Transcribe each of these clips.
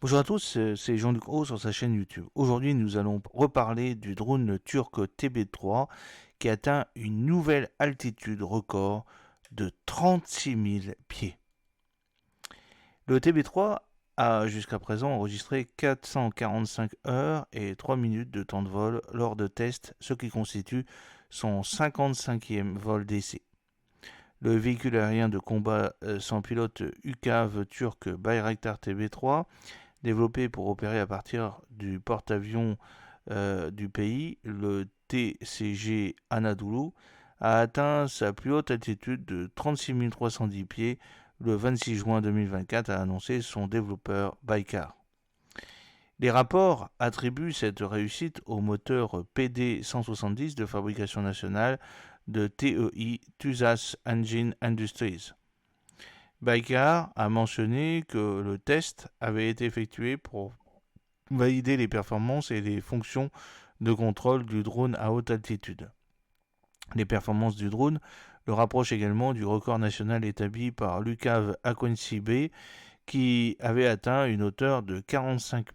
Bonjour à tous, c'est Jean-Luc Haut sur sa chaîne YouTube. Aujourd'hui, nous allons reparler du drone turc TB3 qui atteint une nouvelle altitude record de 36 000 pieds. Le TB3 a jusqu'à présent enregistré 445 heures et 3 minutes de temps de vol lors de tests, ce qui constitue son 55e vol d'essai. Le véhicule aérien de combat sans pilote UCAV turc Bayraktar TB3, développé pour opérer à partir du porte-avions du pays, le TCG Anadolu, a atteint sa plus haute altitude de 36 310 pieds le 26 juin 2024, a annoncé son développeur Baykar. Les rapports attribuent cette réussite au moteur PD170 de fabrication nationale de TEI Tuzas Engine Industries. Baykar a mentionné que le test avait été effectué pour valider les performances et les fonctions de contrôle du drone à haute altitude. Les performances du drone le rapprochent également du record national établi par l'UCAV Akonsi B, qui avait atteint une hauteur de 45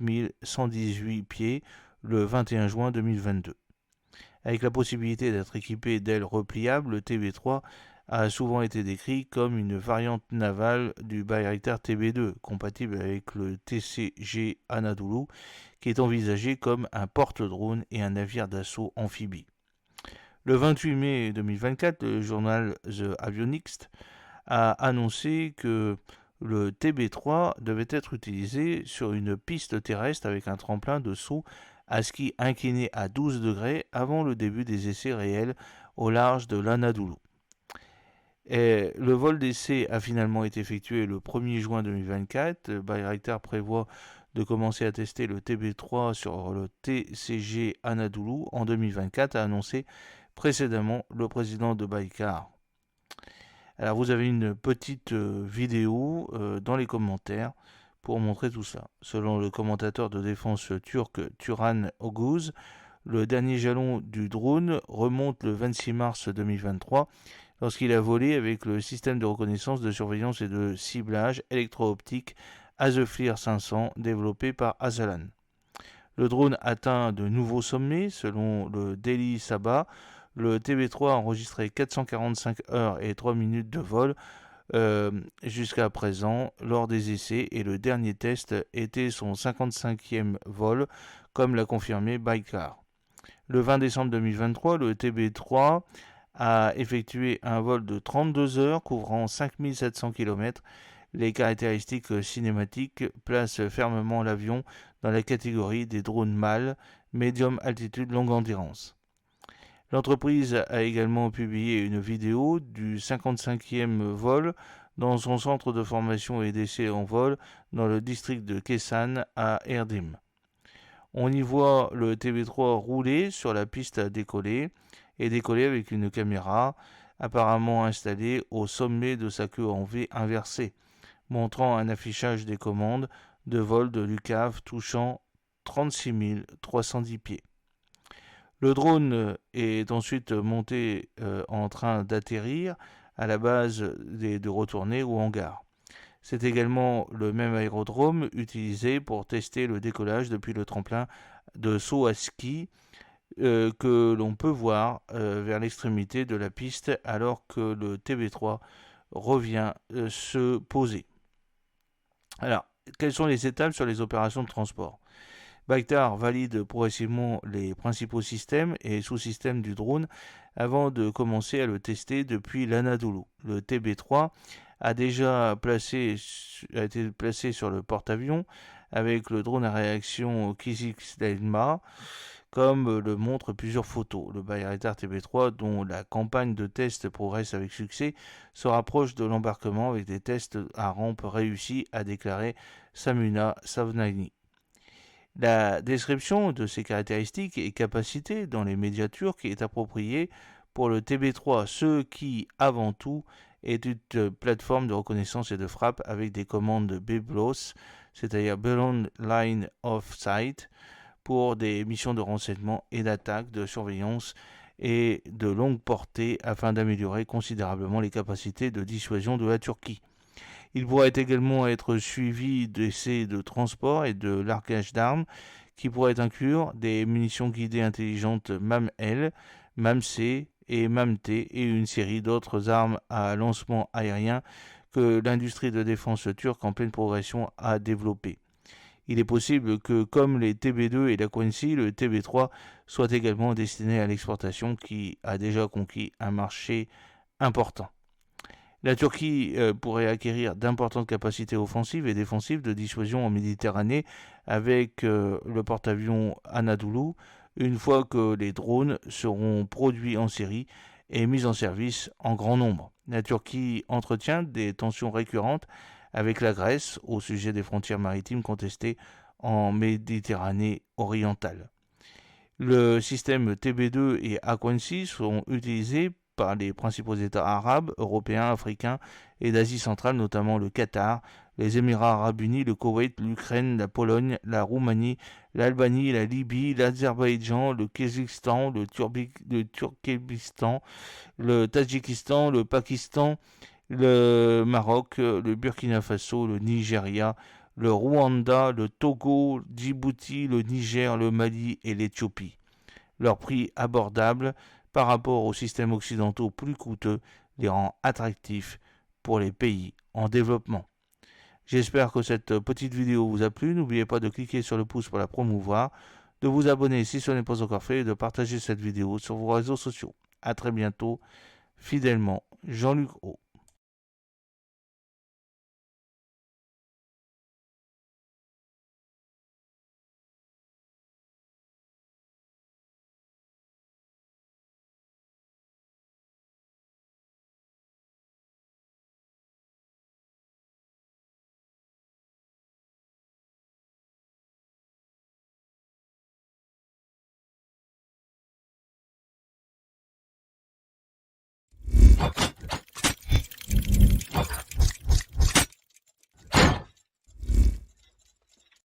118 pieds le 21 juin 2022. Avec la possibilité d'être équipé d'ailes repliables, le TB3 a souvent été décrit comme une variante navale du Bayraktar TB2, compatible avec le TCG Anadolu, qui est envisagé comme un porte-drone et un navire d'assaut amphibie. Le 28 mai 2024, le journal The Avionics a annoncé que le TB3 devait être utilisé sur une piste terrestre avec un tremplin de saut à ski incliné à 12 degrés avant le début des essais réels au large de l'Anadolu. Et le vol d'essai a finalement été effectué le 1er juin 2024. Bayraktar prévoit de commencer à tester le TB3 sur le TCG Anadolu en 2024, a annoncé précédemment le président de Baykar. Alors vous avez une petite vidéo dans les commentaires pour montrer tout ça. Selon le commentateur de défense turc Turan Oguz, le dernier jalon du drone remonte le 26 mars 2023 lorsqu'il a volé avec le système de reconnaissance de surveillance et de ciblage électro-optique Azeflir 500 développé par Azalan. Le drone atteint de nouveaux sommets. Selon le Daily Sabah, le TB3 a enregistré 445 heures et 3 minutes de vol jusqu'à présent lors des essais, et le dernier test était son 55e vol, comme l'a confirmé Baykar. Le 20 décembre 2023, le TB3 a effectué un vol de 32 heures couvrant 5700 km. Les caractéristiques cinématiques placent fermement l'avion dans la catégorie des drones mâles, médium altitude longue endurance. L'entreprise a également publié une vidéo du 55e vol dans son centre de formation et d'essai en vol dans le district de Kesan à Erdim. On y voit le TB3 rouler sur la piste à décoller et décoller avec une caméra apparemment installée au sommet de sa queue en V inversée, montrant un affichage des commandes de vol de l'UCAV touchant 36 310 pieds. Le drone est ensuite monté en train d'atterrir à la base de retourner au hangar. C'est également le même aérodrome utilisé pour tester le décollage depuis le tremplin de saut à ski que l'on peut voir vers l'extrémité de la piste alors que le TB3 revient se poser. Alors, quelles sont les étapes sur les opérations de transport? Baykar valide progressivement les principaux systèmes et sous-systèmes du drone avant de commencer à le tester depuis l'Anadolu. Le TB3 a déjà été placé sur le porte-avions avec le drone à réaction Kizilelma, comme le montrent plusieurs photos. Le Bayraktar TB3, dont la campagne de test progresse avec succès, se rapproche de l'embarquement avec des tests à rampe réussis, a déclaré Samuna Savnani. La description de ses caractéristiques et capacités dans les médias turcs est appropriée pour le TB3, ce qui, avant tout, est une plateforme de reconnaissance et de frappe avec des commandes BBLOS, c'est-à-dire Beyond Line of Sight, pour des missions de renseignement et d'attaque, de surveillance et de longue portée afin d'améliorer considérablement les capacités de dissuasion de la Turquie. Il pourrait également être suivi d'essais de transport et de largage d'armes qui pourraient inclure des munitions guidées intelligentes MAM-L, MAM-C et MAM-T et une série d'autres armes à lancement aérien que l'industrie de défense turque en pleine progression a développé. Il est possible que, comme les TB2 et la Quincy, le TB3 soit également destiné à l'exportation qui a déjà conquis un marché important. La Turquie pourrait acquérir d'importantes capacités offensives et défensives de dissuasion en Méditerranée avec le porte-avions Anadolu une fois que les drones seront produits en série et mis en service en grand nombre. La Turquie entretient des tensions récurrentes avec la Grèce au sujet des frontières maritimes contestées en Méditerranée orientale. Le système TB2 et Aquancy sont utilisés par les principaux États arabes, européens, africains et d'Asie centrale, notamment le Qatar, les Émirats arabes unis, le Koweït, l'Ukraine, la Pologne, la Roumanie, l'Albanie, la Libye, l'Azerbaïdjan, le Kyrgyzstan, le Turkménistan, le Tadjikistan, le Pakistan, le Maroc, le Burkina Faso, le Nigeria, le Rwanda, le Togo, Djibouti, le Niger, le Mali et l'Éthiopie. Leur prix abordable par rapport aux systèmes occidentaux plus coûteux les rend attractifs pour les pays en développement. J'espère que cette petite vidéo vous a plu. N'oubliez pas de cliquer sur le pouce pour la promouvoir, de vous abonner si ce n'est pas encore fait et de partager cette vidéo sur vos réseaux sociaux. A très bientôt, fidèlement, Jean-Luc O.